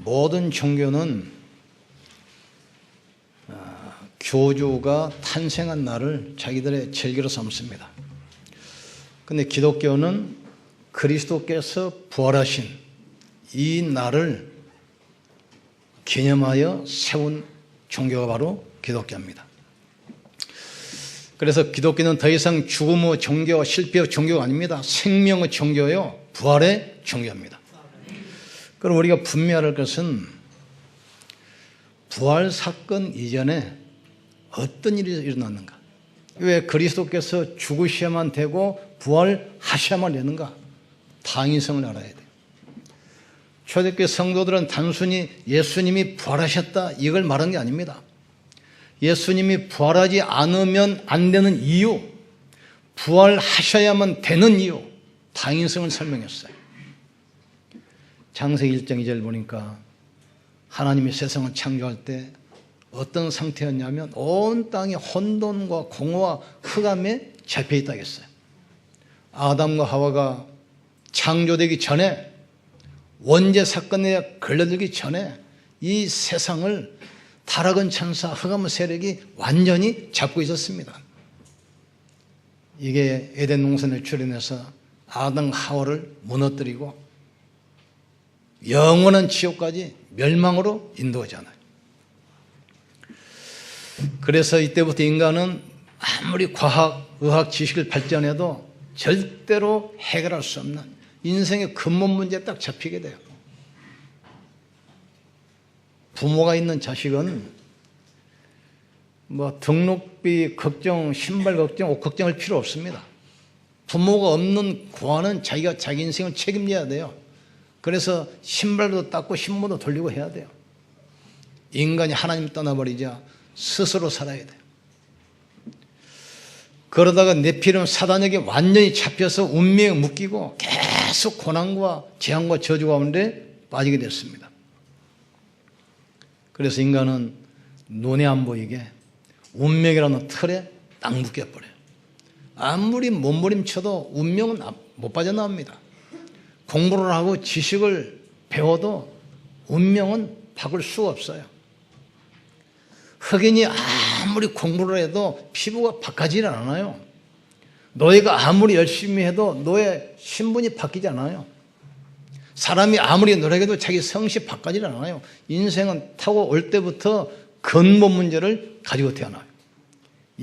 모든 종교는 교주가 탄생한 날을 자기들의 절기로 삼습니다. 그런데 기독교는 그리스도께서 부활하신 이 날을 기념하여 세운 종교가 바로 기독교입니다. 그래서 기독교는 더 이상 죽음의 종교, 실패의 종교가 아닙니다. 생명의 종교요, 부활의 종교입니다. 그럼 우리가 분명해야 할 것은 부활 사건 이전에 어떤 일이 일어났는가? 왜 그리스도께서 죽으셔야만 되고 부활하셔야만 되는가? 당위성을 알아야 돼요. 초대교회 성도들은 단순히 예수님이 부활하셨다 이걸 말한 게 아닙니다. 예수님이 부활하지 않으면 안 되는 이유, 부활하셔야만 되는 이유, 당위성을 설명했어요. 창세기 1장 2절 보니까 하나님이 세상을 창조할 때 어떤 상태였냐면 온 땅이 혼돈과 공허와 흑암에 잡혀있다 했어요. 아담과 하와가 창조되기 전에, 원죄 사건에 걸려들기 전에 이 세상을 타락한 천사, 흑암의 세력이 완전히 잡고 있었습니다. 이게 에덴 동산에 출현해서 아담 하와를 무너뜨리고 영원한 지옥까지 멸망으로 인도하잖아요. 그래서 이때부터 인간은 아무리 과학, 의학 지식을 발전해도 절대로 해결할 수 없는 인생의 근본 문제에 딱 잡히게 돼요. 부모가 있는 자식은 등록비 걱정, 신발 걱정, 옷 걱정할 필요 없습니다. 부모가 없는 고아는 자기가 자기 인생을 책임져야 돼요. 그래서 신발도 닦고 신문도 돌리고 해야 돼요. 인간이 하나님 떠나버리자 스스로 살아야 돼요. 그러다가 네피림 사단에게 완전히 잡혀서 운명에 묶이고 계속 고난과 재앙과 저주 가운데 빠지게 됐습니다. 그래서 인간은 눈에 안 보이게 운명이라는 틀에 딱 묶여버려요. 아무리 몸부림쳐도 운명은 못 빠져나옵니다. 공부를 하고 지식을 배워도 운명은 바꿀 수가 없어요. 흑인이 아무리 공부를 해도 피부가 바뀌질 않아요. 노예가 아무리 열심히 해도 노예 신분이 바뀌지 않아요. 사람이 아무리 노력해도 자기 성씨 바뀌질 않아요. 인생은 타고 올 때부터 근본 문제를 가지고 태어나요.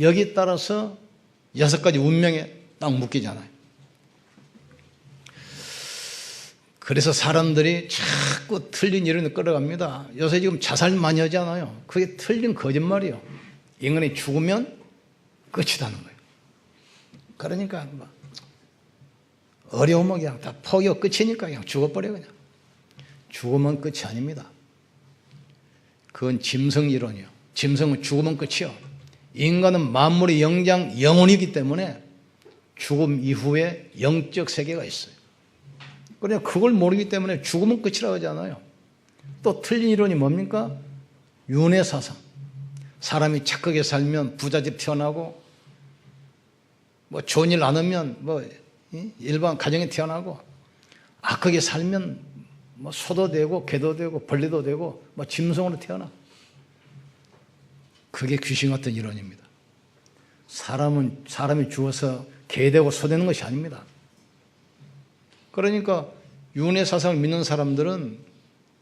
여기에 따라서 6가지 운명에 딱 묶이잖아요. 그래서 사람들이 자꾸 틀린 이론을 끌어갑니다. 요새 지금 자살 많이 하잖아요. 그게 틀린 거짓말이에요. 인간이 죽으면 끝이라는 거예요. 그러니까 어려우면 그냥 다 포기하고 끝이니까 그냥 죽어버려 그냥. 죽으면 끝이 아닙니다. 그건 짐승 이론이에요. 짐승은 죽으면 끝이요. 인간은 만물의 영장 영혼이기 때문에 죽음 이후에 영적 세계가 있어요. 그냥 그걸 모르기 때문에 죽으면 끝이라고 하잖아요. 또 틀린 이론이 뭡니까? 윤회사상. 사람이 착하게 살면 부잣집 태어나고 좋은 일 안 하면 일반 가정에 태어나고 악하게 살면 소도 되고 개도 되고 벌레도 되고 짐승으로 태어나. 그게 귀신 같은 이론입니다. 사람이 죽어서 개 되고 소 되는 것이 아닙니다. 그러니까 윤회 사상을 믿는 사람들은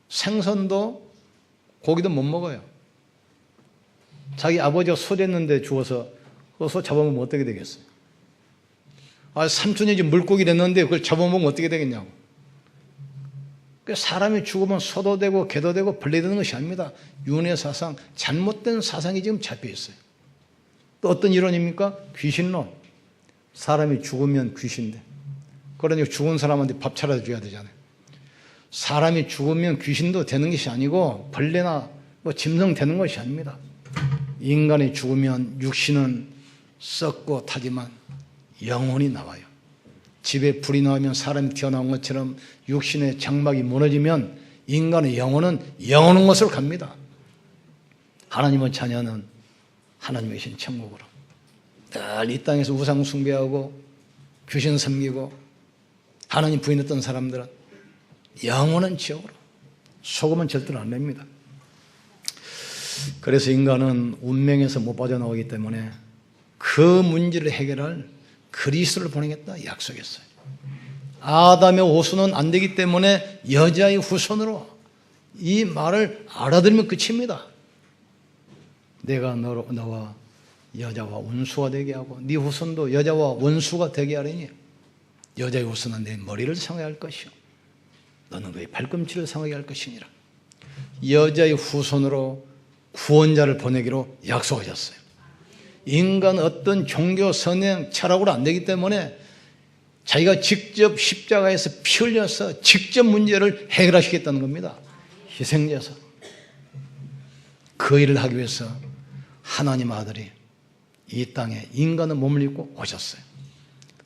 생선도 고기도 못 먹어요. 자기 아버지가 소 됐는데 죽어서 그 소 잡아먹으면 어떻게 되겠어요? 삼촌이 지금 물고기 됐는데 그걸 잡아먹으면 어떻게 되겠냐고. 사람이 죽으면 소도 되고 개도 되고 벌레 되는 것이 아닙니다. 윤회 사상, 잘못된 사상이 지금 잡혀 있어요. 또 어떤 이론입니까? 귀신론. 사람이 죽으면 귀신돼. 그러니까 죽은 사람한테 밥 차려줘야 되잖아요. 사람이 죽으면 귀신도 되는 것이 아니고 벌레나 짐승 되는 것이 아닙니다. 인간이 죽으면 육신은 썩고 타지만 영혼이 나와요. 집에 불이 나오면 사람이 튀어나온 것처럼 육신의 장막이 무너지면 인간의 영혼은 영원한 곳으로 갑니다. 하나님의 자녀는 하나님의 신 천국으로. 늘 이 땅에서 우상 숭배하고 귀신 섬기고 하나님 부인했던 사람들은 영원한 지옥으로. 속으면 절대로 안 됩니다. 그래서 인간은 운명에서 못 빠져나오기 때문에 그 문제를 해결할 그리스도를 보내겠다 약속했어요. 아담의 후손은 안 되기 때문에 여자의 후손으로, 이 말을 알아들으면 끝입니다. 내가 너와 여자와 원수가 되게 하고 네 후손도 여자와 원수가 되게 하려니 여자의 후손은 내 머리를 상하게 할 것이요 너는 그의 발꿈치를 상하게 할 것이니라. 여자의 후손으로 구원자를 보내기로 약속하셨어요. 인간은 어떤 종교 선행 철학으로 안 되기 때문에 자기가 직접 십자가에서 피 흘려서 직접 문제를 해결하시겠다는 겁니다. 희생제사. 그 일을 하기 위해서 하나님 아들이 이 땅에 인간의 몸을 입고 오셨어요.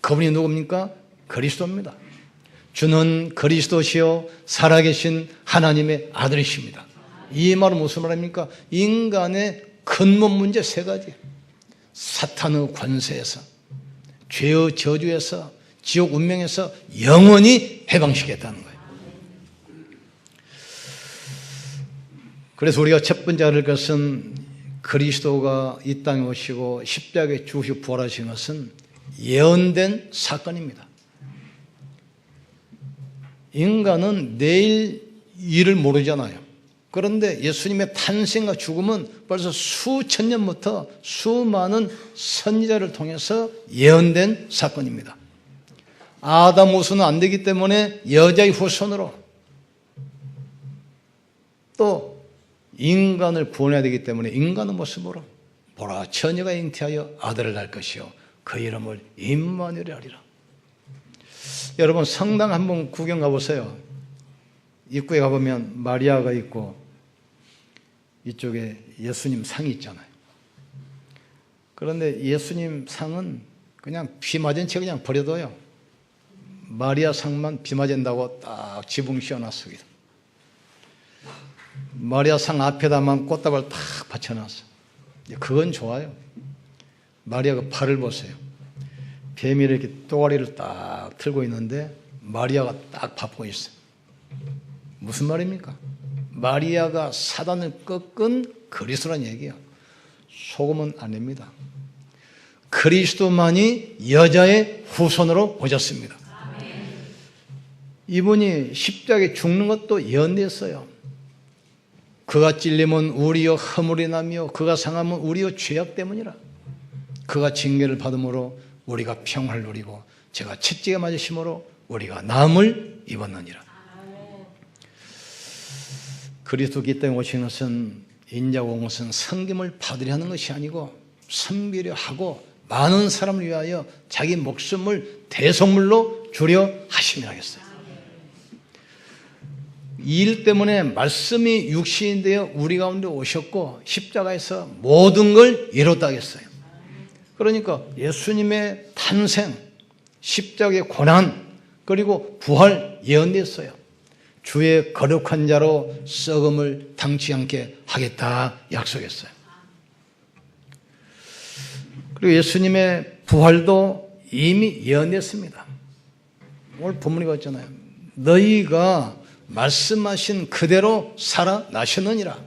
그분이 누굽니까? 그리스도입니다. 주는 그리스도시요 살아계신 하나님의 아들이십니다. 이 말은 무슨 말입니까? 인간의 근본 문제 세 가지. 사탄의 권세에서, 죄의 저주에서, 지옥 운명에서 영원히 해방시키겠다는 거예요. 그래서 우리가 첫 번째 알을 것은 그리스도가 이 땅에 오시고 십자가에 죽으시고 부활하신 것은 예언된 사건입니다. 인간은 내일 일을 모르잖아요. 그런데 예수님의 탄생과 죽음은 벌써 수천 년부터 수많은 선지자를 통해서 예언된 사건입니다. 아담 후손은 안 되기 때문에 여자의 후손으로, 또 인간을 구원해야 되기 때문에 인간의 모습으로 보라 처녀가 잉태하여 아들을 낳을 것이요 그 이름을 임마누엘이라 하리라. 여러분 성당 한번 구경 가보세요. 입구에 가보면 마리아가 있고 이쪽에 예수님 상이 있잖아요. 그런데 예수님 상은 그냥 비 맞은 채 그냥 버려둬요. 마리아 상만 비 맞은다고 딱 지붕 씌워놨어요. 마리아 상 앞에다만 꽃다발 딱 받쳐놨어. 그건 좋아요. 마리아가 발을 보세요. 뱀이 이렇게 또가리를 딱 틀고 있는데 마리아가 딱 밟고 있어요. 무슨 말입니까? 마리아가 사단을 꺾은 그리스도란 얘기예요. 속으면 안 됩니다. 그리스도만이 여자의 후손으로 오셨습니다. 이분이 십자가에 죽는 것도 예언됐어요. 그가 찔림은 우리의 허물이 나며 그가 상함은 우리의 죄악 때문이라. 그가 징계를 받음으로 우리가 평화를 누리고 제가 채찍에 맞으심으로 우리가 나음을 입었느니라. 그리스도께 이 땅에 오신 것은 인자가 온 것은 섬김을 받으려 하는 것이 아니고 섬기려 하고 많은 사람을 위하여 자기 목숨을 대속물로 주려 하심이라 했어요. 이 일 때문에 말씀이 육신이 되어 우리 가운데 오셨고 십자가에서 모든 걸 이뤘다 했어요. 그러니까 예수님의 탄생, 십자가의 고난, 그리고 부활 예언됐어요. 주의 거룩한 자로 썩음을 당치 않게 하겠다 약속했어요. 그리고 예수님의 부활도 이미 예언됐습니다. 오늘 본문이 왔잖아요. 너희가 말씀하신 그대로 살아나셨느니라.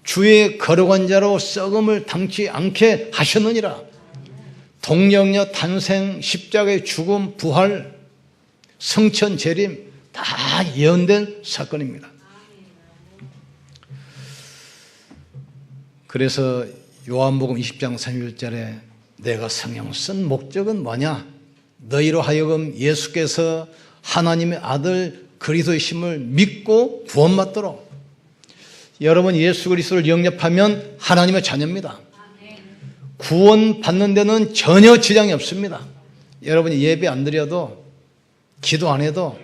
주의 거룩한 자로 썩음을 당치 않게 하셨느니라. 동정녀 탄생, 십자가의 죽음, 부활, 성천, 재림 다 예언된 사건입니다. 그래서 요한복음 20장 31절에 내가 성령을 쓴 목적은 뭐냐? 너희로 하여금 예수께서 하나님의 아들 그리스도이심을 믿고 구원받도록. 여러분 예수 그리스도를 영접하면 하나님의 자녀입니다. 구원받는 데는 전혀 지장이 없습니다. 여러분이 예배 안 드려도 기도 안 해도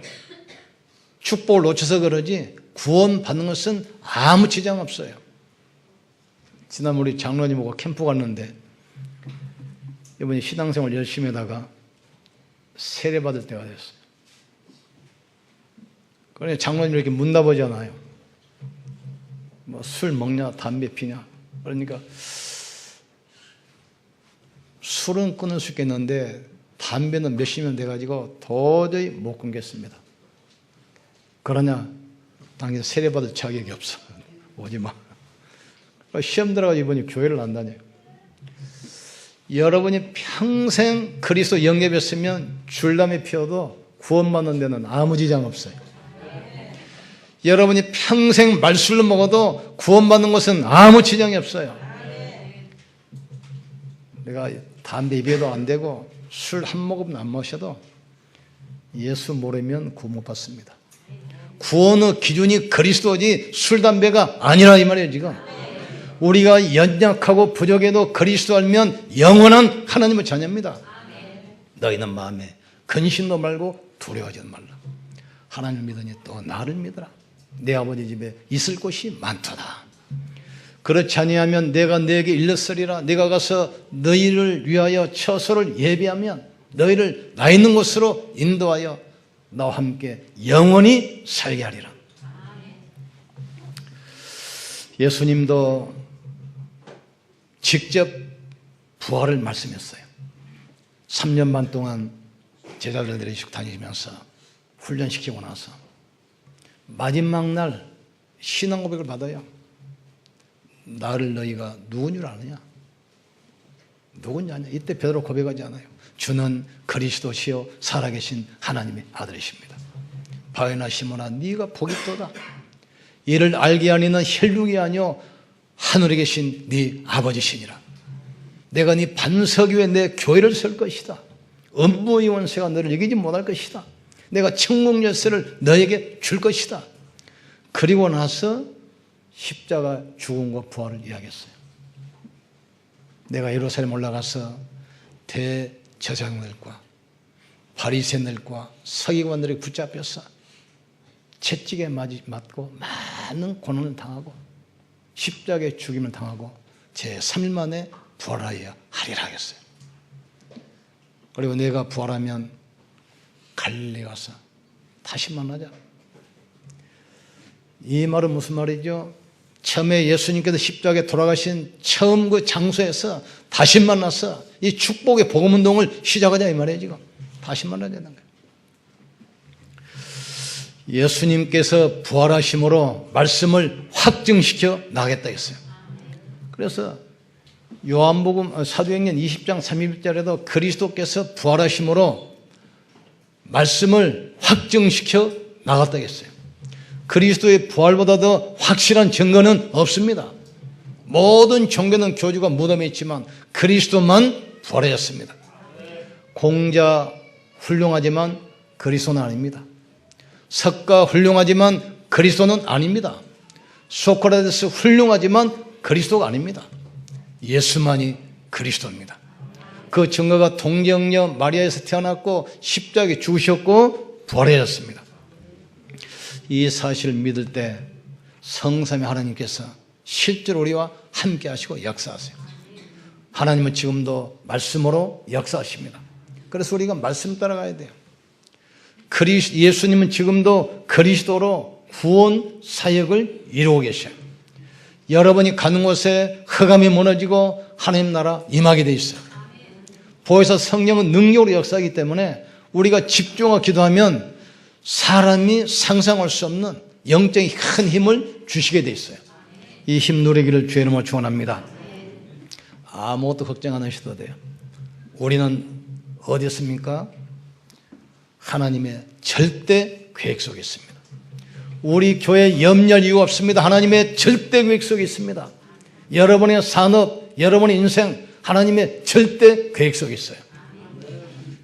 축복을 놓쳐서 그러지 구원받는 것은 아무 지장 없어요. 지난번 우리 장로님하고 캠프 갔는데 이분이 신앙생활 열심히 하다가 세례받을 때가 됐어요. 그러니 장로님 이렇게 문답하잖아요. 뭐 술 먹냐 담배 피냐. 그러니까 술은 끊을 수 있겠는데 담배는 몇십 년 돼가지고 도저히 못 끊겠습니다. 그러냐 당연히 세례받을 자격이 없어. 오지 마. 시험 들어가지고 이번에 교회를 안 다녀요. 여러분이 평생 그리스도 영접했으면 줄담이 피어도 구원받는 데는 아무 지장 없어요. 여러분이 평생 말술을 먹어도 구원받는 것은 아무 지장이 없어요. 내가 담배 입에도 안 되고 술 한 모금 안 마셔도 예수 모르면 구원 못 받습니다. 구원의 기준이 그리스도지 술, 담배가 아니라 이 말이에요. 지금 우리가 연약하고 부족해도 그리스도 알면 영원한 하나님의 자녀입니다. 너희는 마음에 근심도 말고 두려워하지 말라. 하나님을 믿으니 또 나를 믿으라. 내 아버지 집에 있을 곳이 많도다. 그렇지 아니하면 내가 너에게 일렀으리라. 내가 가서 너희를 위하여 처소를 예비하면 너희를 나 있는 곳으로 인도하여 나와 함께 영원히 살게 하리라. 예수님도 직접 부활을 말씀했어요. 3년 반 동안 제자들 데리고 다니면서 훈련시키고 나서 마지막 날 신앙 고백을 받아요. 나를 너희가 누군 줄 아느냐? 누군지 아냐? 이때 베드로 고백하지 않아요. 주는 그리스도시요 살아계신 하나님의 아들이십니다. 바요나 시몬아 네가 복이 있도다. 이를 알게 하니는 혈육이 아니요 하늘에 계신 네 아버지시니라. 내가 네 반석 위에 내 교회를 설 것이다. 음부의 원수가 너를 이기지 못할 것이다. 내가 천국 열쇠를 너에게 줄 것이다. 그리고 나서 십자가 죽음과 부활을 이야기했어요. 내가 예루살렘 올라가서 대제사장들과 바리새인들과 서기관들이 붙잡혀서 채찍에 맞고 많은 고난을 당하고 십자가에 죽임을 당하고 제3일 만에 부활하여 하리라 하겠어요. 그리고 내가 부활하면 갈릴리 가서 다시 만나자. 이 말은 무슨 말이죠? 처음에 예수님께서 십자가에 돌아가신 처음 그 장소에서 다시 만나서 이 축복의 복음운동을 시작하자 이 말이에요. 지금 다시 만나야 되는 거예요. 예수님께서 부활하심으로 말씀을 확증시켜 나가겠다 했어요. 그래서 요한복음 사도행전 20장 31절에도 그리스도께서 부활하심으로 말씀을 확증시켜 나갔다 했어요. 그리스도의 부활보다 더 확실한 증거는 없습니다. 모든 종교는 교주가 무덤에 있지만 그리스도만 부활하셨습니다. 공자 훌륭하지만 그리스도는 아닙니다. 석가 훌륭하지만 그리스도는 아닙니다. 소크라테스 훌륭하지만 그리스도가 아닙니다. 예수만이 그리스도입니다. 그 증거가 동정녀 마리아에서 태어났고 십자가에 죽으셨고 부활하셨습니다. 이 사실을 믿을 때 성삼위 하나님께서 실제로 우리와 함께 하시고 역사하세요. 하나님은 지금도 말씀으로 역사하십니다. 그래서 우리가 말씀 따라가야 돼요. 예수님은 지금도 그리스도로 구원 사역을 이루고 계셔요. 여러분이 가는 곳에 흑암이 무너지고 하나님 나라 임하게 돼 있어요. 보혜사 성령은 능력으로 역사하기 때문에 우리가 집중하고 기도하면 사람이 상상할 수 없는 영적인 큰 힘을 주시게 돼 있어요. 이 힘 누리기를 주의 이름으로 축원합니다. 아무것도 걱정 안 하셔도 돼요. 우리는 어디 있습니까? 하나님의 절대 계획 속에 있습니다. 우리 교회 염려할 이유 없습니다. 하나님의 절대 계획 속에 있습니다. 여러분의 산업, 여러분의 인생 하나님의 절대 계획 속에 있어요.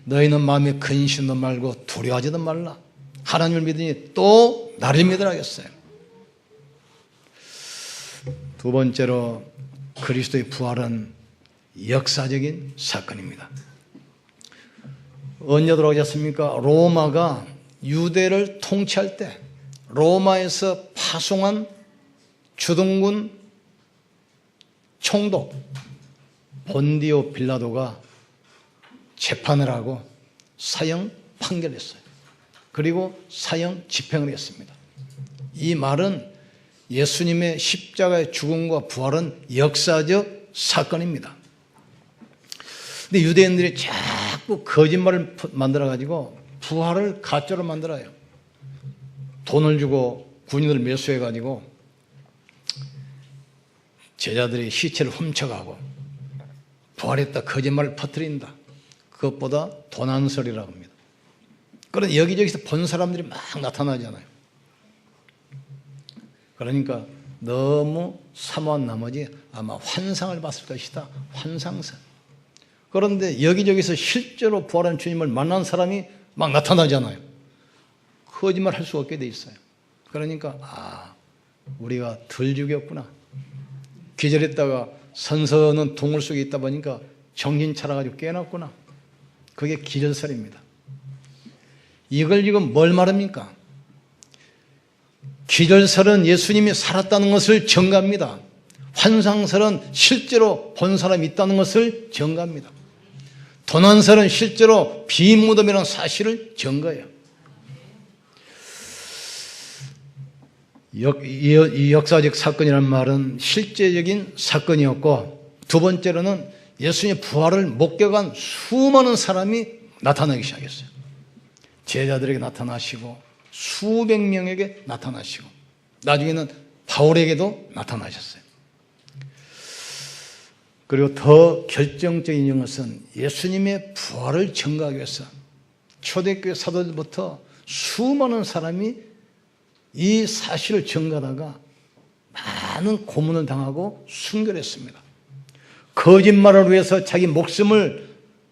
너희는 마음에 근심도 말고 두려워하지도 말라. 하나님을 믿으니 또 나를 믿으라겠어요. 두 번째로 그리스도의 부활은 역사적인 사건입니다. 언제 돌아가셨습니까? 로마가 유대를 통치할 때 로마에서 파송한 주둔군 총독 본디오 빌라도가 재판을 하고 사형 판결했어요. 그리고 사형 집행을 했습니다. 이 말은 예수님의 십자가의 죽음과 부활은 역사적 사건입니다. 근데 유대인들이 자꾸 거짓말을 만들어가지고 부활을 가짜로 만들어요. 돈을 주고 군인들 매수해가지고 제자들이 시체를 훔쳐가고 부활했다 거짓말을 퍼뜨린다. 그것보다 도난설이라고 합니다. 그런데 여기저기서 본 사람들이 막 나타나잖아요. 그러니까 너무 사모한 나머지 아마 환상을 봤을 것이다. 환상설. 그런데 여기저기서 실제로 부활한 주님을 만난 사람이 막 나타나잖아요. 거짓말 할 수 없게 돼 있어요. 그러니까 우리가 덜 죽였구나. 기절했다가 선선한 동굴 속에 있다 보니까 정신 차려가지고 깨어났구나. 그게 기절설입니다. 이걸 지금 뭘 말합니까? 기절설은 예수님이 살았다는 것을 증거합니다. 환상설은 실제로 본 사람이 있다는 것을 증거합니다. 도난설은 실제로 비무덤이라는 사실을 증거해요. 이 역사적 사건이라는 말은 실제적인 사건이었고, 두 번째로는 예수님의 부활을 목격한 수많은 사람이 나타나기 시작했어요. 제자들에게 나타나시고 수백 명에게 나타나시고 나중에는 바울에게도 나타나셨어요. 그리고 더 결정적인 것은 예수님의 부활을 증거하기 위해서 초대교회 사도들부터 수많은 사람이 이 사실을 증거하다가 많은 고문을 당하고 순교했습니다. 거짓말을 위해서 자기 목숨을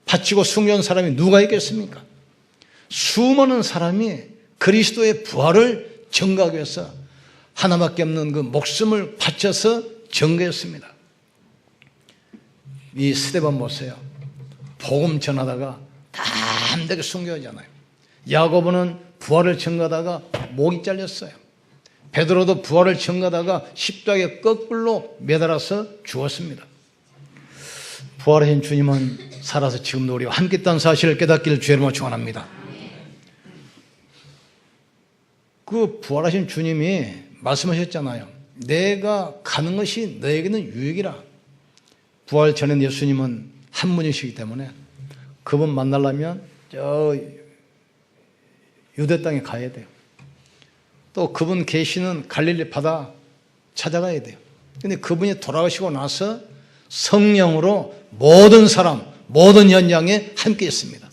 바치고 순교한 사람이 누가 있겠습니까? 수많은 사람이 그리스도의 부활을 증거하기 위해서 하나밖에 없는 그 목숨을 바쳐서 증거했습니다. 이 스데반 보세요. 복음 전하다가 담대하게 순교하잖아요. 야고보는 부활을 증거하다가 목이 잘렸어요. 베드로도 부활을 증거하다가 십자가에 거꾸로 매달아서 죽었습니다. 부활하신 주님은 살아서 지금도 우리와 함께 있다는 사실을 깨닫기를 주의 이름으로 축원합니다. 그 부활하신 주님이 말씀하셨잖아요. 내가 가는 것이 너에게는 유익이라. 부활 전에 예수님은 한 분이시기 때문에 그분 만나려면 저 유대 땅에 가야 돼요. 또 그분 계시는 갈릴리 바다 찾아가야 돼요. 그런데 그분이 돌아가시고 나서 성령으로 모든 사람, 모든 현장에 함께 있습니다.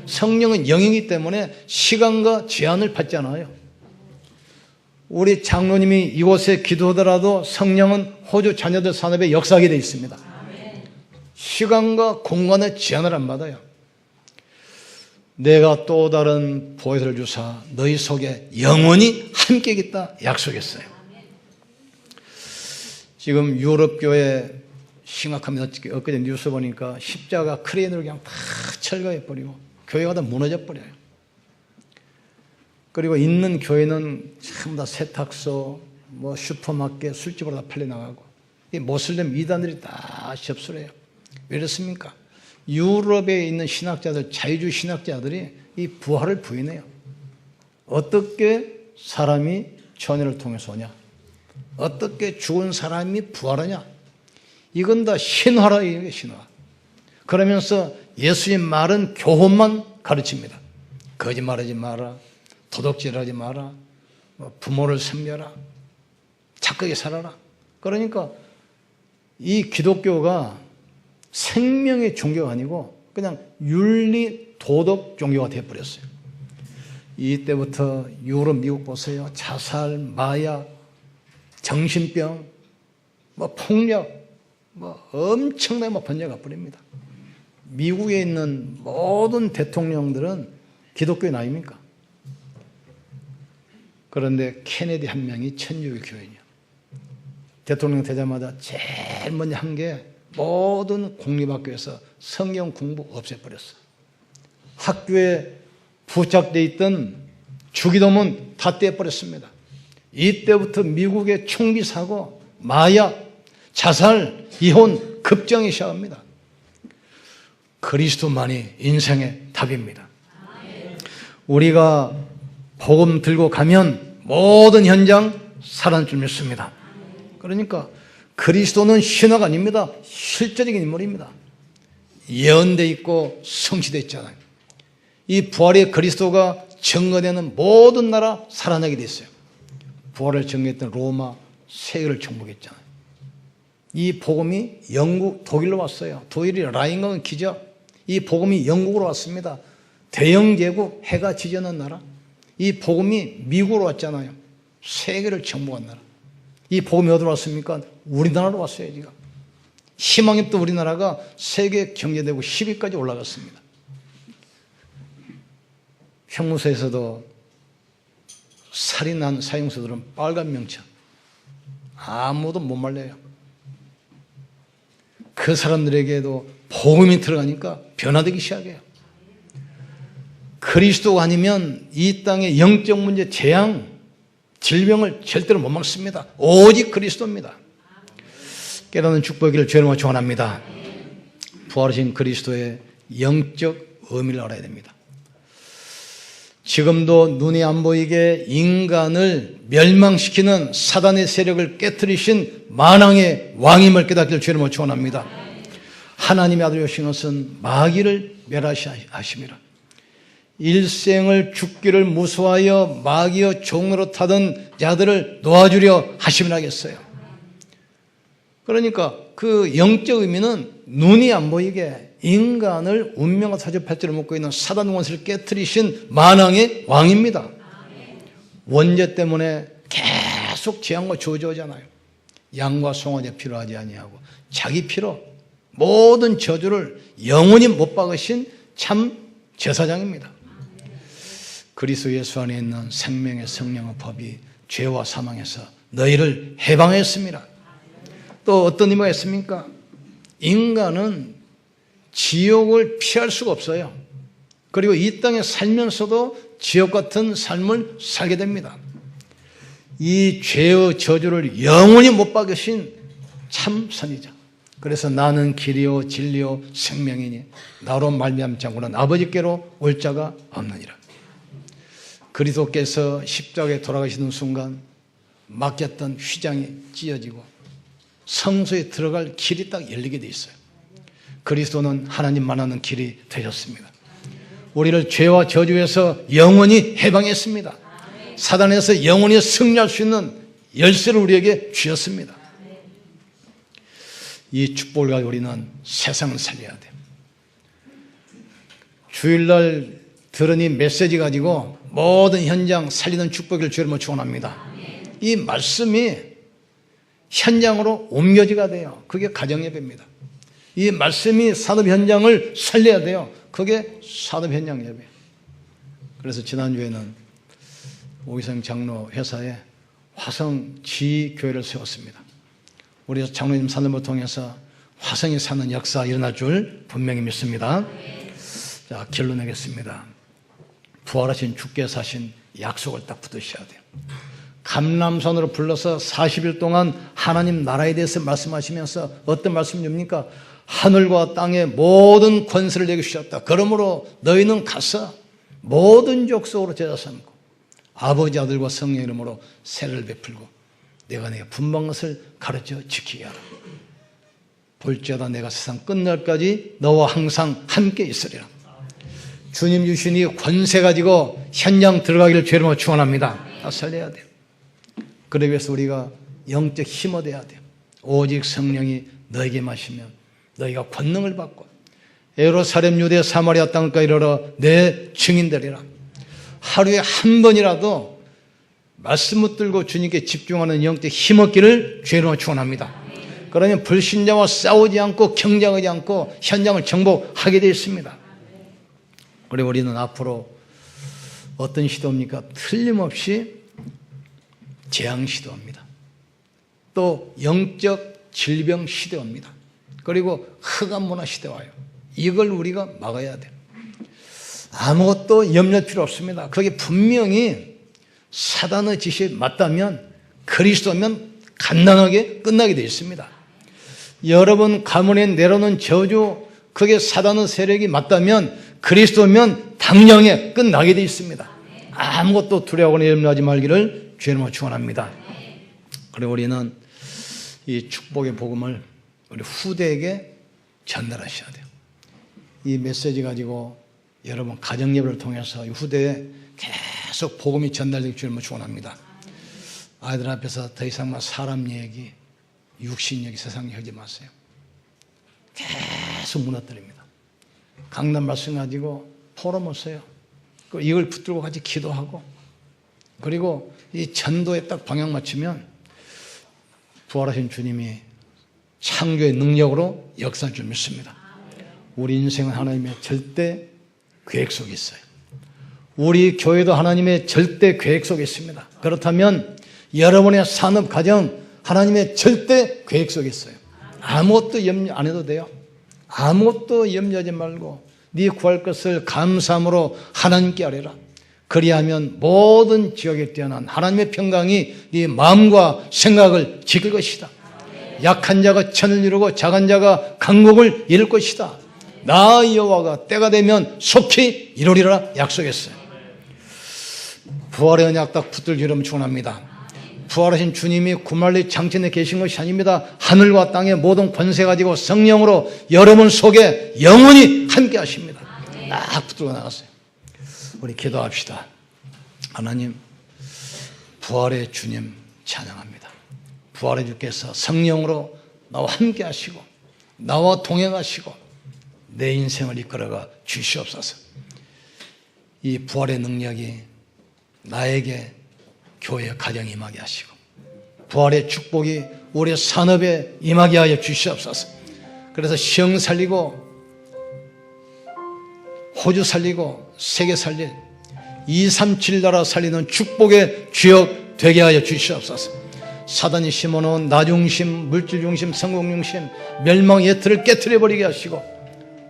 성령은 영이기 때문에 시간과 제한을 받지 않아요. 우리 장로님이 이곳에 기도하더라도 성령은 호주 자녀들 산업에 역사하게 되어 있습니다. 시간과 공간의 제한을 안 받아요. 내가 또 다른 보혜사를 주사 너희 속에 영원히 함께 있다 약속했어요. 지금 유럽교회 심각합니다. 엊그제 뉴스 보니까 십자가 크레인으로 그냥 다 철거해버리고 교회가 다 무너져버려요. 그리고 있는 교회는 전부 다 세탁소, 슈퍼마켓, 술집으로 다 팔려나가고 이 모슬렘 이단들이 다 접수를 해요. 왜 그렇습니까? 유럽에 있는 신학자들, 자유주의 신학자들이 이 부활을 부인해요. 어떻게 사람이 천연을 통해서 오냐? 어떻게 죽은 사람이 부활하냐? 이건 다 신화라, 이게 신화. 그러면서 예수님 말은 교훈만 가르칩니다. 거짓말하지 마라. 도둑질하지 마라. 부모를 섬겨라. 착하게 살아라. 그러니까 이 기독교가 생명의 종교가 아니고 그냥 윤리 도덕 종교가 되어버렸어요. 이때부터 유럽, 미국 보세요. 자살, 마약, 정신병, 폭력, 엄청나게 번져가 버립니다. 미국에 있는 모든 대통령들은 기독교인 아닙니까? 그런데 케네디 한 명이 천주교 교인이야. 대통령 되자마자 제일 먼저 한 게 모든 공립학교에서 성경 공부 없애버렸어. 학교에 부착되어 있던 주기도문 다 떼버렸습니다. 이때부터 미국의 총기 사고, 마약, 자살, 이혼 급증이 시작합니다. 그리스도만이 인생의 답입니다. 우리가 복음 들고 가면 모든 현장 살아날 줄 믿습니다. 그러니까 그리스도는 신화가 아닙니다. 실제적인 인물입니다. 예언되어 있고 성취되어 있잖아요. 이 부활의 그리스도가 증거되는 모든 나라 살아나게 되어 있어요. 부활을 정리했던 로마 세계를 정복했잖아요. 이 복음이 영국, 독일로 왔어요. 독일이 라인강을 기적. 이 복음이 영국으로 왔습니다. 대영제국, 해가 지저는 나라. 이 복음이 미국으로 왔잖아요. 세계를 정복한 나라. 이 복음이 어디로 왔습니까? 우리나라로 왔어요, 지금. 희망이 없던 우리나라가 세계 경제대국 10위까지 올라갔습니다. 형무소에서도 살인한 사형수들은 빨간 명찰. 아무도 못 말려요. 그 사람들에게도 복음이 들어가니까 변화되기 시작해요. 그리스도가 아니면 이 땅의 영적 문제, 재앙, 질병을 절대로 못 막습니다. 오직 그리스도입니다. 깨닫는 축복을 주님으로 축원합니다. 부활하신 그리스도의 영적 의미를 알아야 됩니다. 지금도 눈이 안 보이게 인간을 멸망시키는 사단의 세력을 깨뜨리신 만왕의 왕임을 깨닫기를 주님으로 축원합니다. 하나님의 아들 오신 것은 마귀를 멸하심이라. 일생을 죽기를 무서워하여 마귀의 종으로 타던 자들을 놓아주려 하심이라 하겠어요. 그러니까 그 영적 의미는 눈이 안 보이게 인간을 운명과 사주 팔자를 묶고 있는 사단 원수를 깨뜨리신 만왕의 왕입니다. 원죄 때문에 계속 재앙과 저주하잖아요. 양과 송아지 필요하지 아니하고 자기 피로 모든 저주를 영원히 못 박으신 참 제사장입니다. 그리스도 예수 안에 있는 생명의 성령의 법이 죄와 사망에서 너희를 해방했습니다. 또 어떤 의미가 있습니까? 인간은 지옥을 피할 수가 없어요. 그리고 이 땅에 살면서도 지옥 같은 삶을 살게 됩니다. 이 죄의 저주를 영원히 못 박으신 참 선이죠. 그래서 나는 길이요 진리요 생명이니 나로 말미암지 않고는 아버지께로 올 자가 없느니라. 그리스도께서 십자가에 돌아가시는 순간 막혔던 휘장이 찢어지고 성소에 들어갈 길이 딱 열리게 돼 있어요. 그리스도는 하나님 만나는 길이 되셨습니다. 우리를 죄와 저주에서 영원히 해방했습니다. 사단에서 영원히 승리할 수 있는 열쇠를 우리에게 주셨습니다. 이 축복을 가지고 우리는 세상을 살려야 돼요. 주일날 들은 이 메시지 가지고 모든 현장 살리는 축복을 주님으로 축원합니다. 이 말씀이 현장으로 옮겨지가 돼요. 그게 가정예배입니다. 이 말씀이 산업 현장을 살려야 돼요. 그게 산업 현장 예배. 그래서 지난주에는 오기성 장로 회사에 화성 지교회를 세웠습니다. 우리 장로님 사람을 통해서 화성이 사는 역사 일어날 줄 분명히 믿습니다. 자, 결론 내겠습니다. 부활하신 주께서 하신 약속을 딱 붙드셔야 돼요. 감람산으로 불러서 40일 동안 하나님 나라에 대해서 말씀하시면서 어떤 말씀 줍니까? 하늘과 땅의 모든 권세를 내게 주셨다. 그러므로 너희는 가서 모든 족속으로 제자 삼고 아버지 아들과 성령 이름으로 세례를 베풀고 내가 네가 분방 것을 가르쳐 지키게 하라. 볼지어다 내가 세상 끝날까지 너와 항상 함께 있으리라. 주님 주신 이 권세 가지고 현장 들어가기를 주님으로 축원합니다. 다 살려야 돼요. 그러기 위해서 우리가 영적 힘 얻어야 돼요. 오직 성령이 너에게 마시면 너희가 권능을 받고 예루살렘 유대 사마리아 땅까지 이르러 내 증인되리라. 하루에 한 번이라도 말씀 붙들고 주님께 집중하는 영적 힘 얻기를 주님으로 축원합니다. 그러면 불신자와 싸우지 않고 경쟁하지 않고 현장을 정복하게 되어 있습니다. 그리고 우리는 앞으로 어떤 시도입니까? 틀림없이 재앙 시도입니다. 또 영적 질병 시도입니다. 그리고 흑암 문화 시대 와요. 이걸 우리가 막아야 돼요. 아무것도 염려할 필요 없습니다. 그게 분명히 사단의 지시에 맞다면 그리스도면 간단하게 끝나게 되어 있습니다. 여러분 가문에 내려오는 저주, 그게 사단의 세력이 맞다면 그리스도면 당장에 끝나게 되어 있습니다. 아무것도 두려워하거나 염려하지 말기를 주님으로 축원합니다. 그리고 우리는 이 축복의 복음을 우리 후대에게 전달하셔야 돼요. 이 메시지 가지고 여러분 가정예배를 통해서 후대에 계속 복음이 전달되기 주님으로 축원합니다. 아이들 앞에서 더 이상 사람 얘기, 육신 얘기, 세상 얘기 하지 마세요. 계속 무너뜨립니다. 강단 말씀 가지고 포럼하세요. 이걸 붙들고 같이 기도하고, 그리고 이 전도에 딱 방향 맞추면 부활하신 주님이 창조의 능력으로 역사할 줄 믿습니다. 우리 인생은 하나님의 절대 계획 속에 있어요. 우리 교회도 하나님의 절대 계획 속에 있습니다. 그렇다면 여러분의 산업 가정 하나님의 절대 계획 속에 있어요. 아무것도 염려 안 해도 돼요. 아무것도 염려하지 말고 네 구할 것을 감사함으로 하나님께 아뢰라. 그리하면 모든 지역에 뛰어난 하나님의 평강이 네 마음과 생각을 지킬 것이다. 약한 자가 천을 이루고 작은 자가 강국을 이룰 것이다. 나 여호와가 때가 되면 속히 이루리라 약속했어요. 부활의 언약 딱 붙들기로 축원합니다. 부활하신 주님이 구말리 장천에 계신 것이 아닙니다. 하늘과 땅의 모든 권세 가지고 성령으로 여러분 속에 영원히 함께 하십니다. 딱 붙들고 나갔어요. 우리 기도합시다. 하나님, 부활의 주님 찬양합니다. 부활의 주께서 성령으로 나와 함께 하시고 나와 동행하시고 내 인생을 이끌어가 주시옵소서. 이 부활의 능력이 나에게 교회 가정에 임하게 하시고 부활의 축복이 우리 산업에 임하게 하여 주시옵소서. 그래서 시흥 살리고 호주 살리고 세계 살릴 237 나라 살리는 축복의 주역 되게 하여 주시옵소서. 사단이 심어놓은 나중심, 물질중심, 성공중심, 멸망의 틀을 깨트려버리게 하시고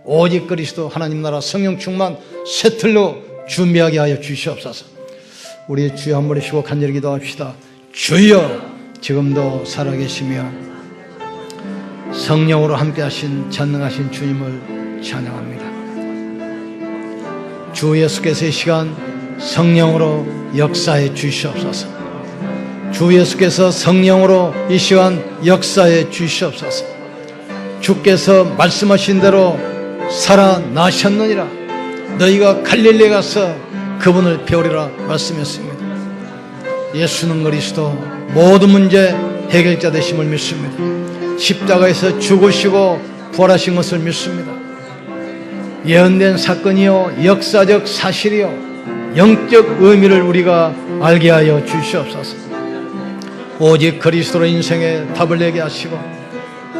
오직 그리스도 하나님 나라 성령 충만 새 틀로 준비하게 하여 주시옵소서. 우리 주여 한 번 쉬고 간절히 기도합시다. 주여, 지금도 살아계시며 성령으로 함께 하신 전능하신 주님을 찬양합니다. 주 예수께서 이 시간 성령으로 역사해 주시옵소서. 주 예수께서 성령으로 이 시간 역사해 주시옵소서. 주께서 말씀하신 대로 살아나셨느니라. 너희가 갈릴리에 가서 그분을 배우리라 말씀했습니다. 예수는 그리스도 모든 문제 해결자 되심을 믿습니다. 십자가에서 죽으시고 부활하신 것을 믿습니다. 예언된 사건이요 역사적 사실이요 영적 의미를 우리가 알게 하여 주시옵소서. 오직 그리스도로 인생에 답을 내게 하시고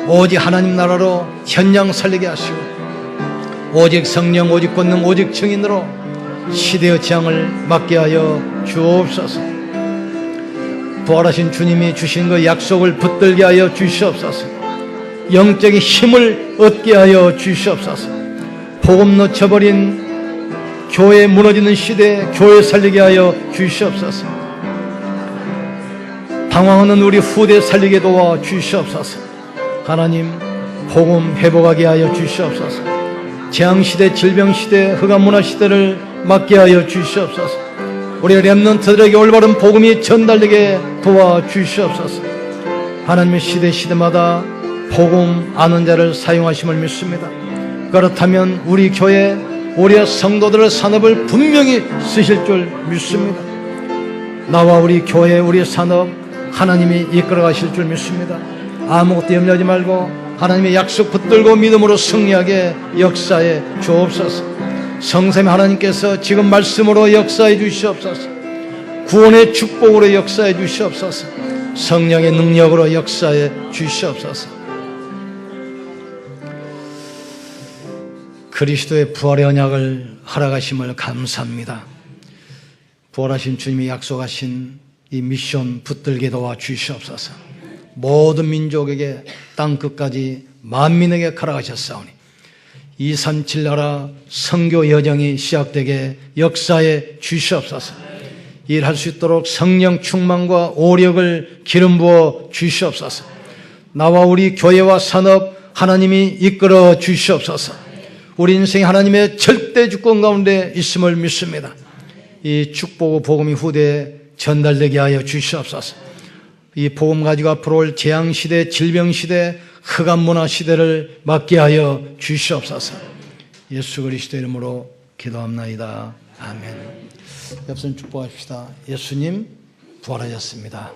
오직 하나님 나라로 현장 살리게 하시고 오직 성령, 오직 권능, 오직 증인으로 시대의 재앙을 막게 하여 주옵소서. 부활하신 주님이 주신 그 약속을 붙들게 하여 주시옵소서. 영적인 힘을 얻게 하여 주시옵소서. 복음 놓쳐버린 교회 무너지는 시대에 교회 살리게 하여 주시옵소서. 방황하는 우리 후대 살리게 도와 주시옵소서. 하나님, 복음 회복하게 하여 주시옵소서. 재앙시대, 질병시대, 흑암문화 시대를 막게 하여 주시옵소서. 우리 렘넌트들에게 올바른 복음이 전달되게 도와주시옵소서. 하나님의 시대마다 복음 아는 자를 사용하심을 믿습니다. 그렇다면 우리 교회, 우리 성도들의 산업을 분명히 쓰실 줄 믿습니다. 나와 우리 교회, 우리 산업 하나님이 이끌어 가실 줄 믿습니다. 아무것도 염려하지 말고 하나님의 약속 붙들고 믿음으로 승리하게 역사해 주옵소서. 성삼위 하나님께서 지금 말씀으로 역사해 주시옵소서. 구원의 축복으로 역사해 주시옵소서. 성령의 능력으로 역사해 주시옵소서. 그리스도의 부활의 언약을 허락하심을 감사합니다. 부활하신 주님이 약속하신 이 미션 붙들게 도와 주시옵소서. 모든 민족에게 땅 끝까지 만민에게 허락하셨사오니 237 나라 선교 여정이 시작되게 역사해 주시옵소서. 일할 수 있도록 성령 충만과 오력을 기름 부어 주시옵소서. 나와 우리 교회와 산업 하나님이 이끌어 주시옵소서. 우리 인생이 하나님의 절대 주권 가운데 있음을 믿습니다. 이 축복 복음이 후대에 전달되게 하여 주시옵소서. 이 복음 가지고 앞으로 올 재앙시대, 질병시대, 흑암문화시대를 막게 하여 주시옵소서. 예수 그리스도 이름으로 기도합나이다. 아멘. 옆선 축복합시다. 예수님, 부활하셨습니다.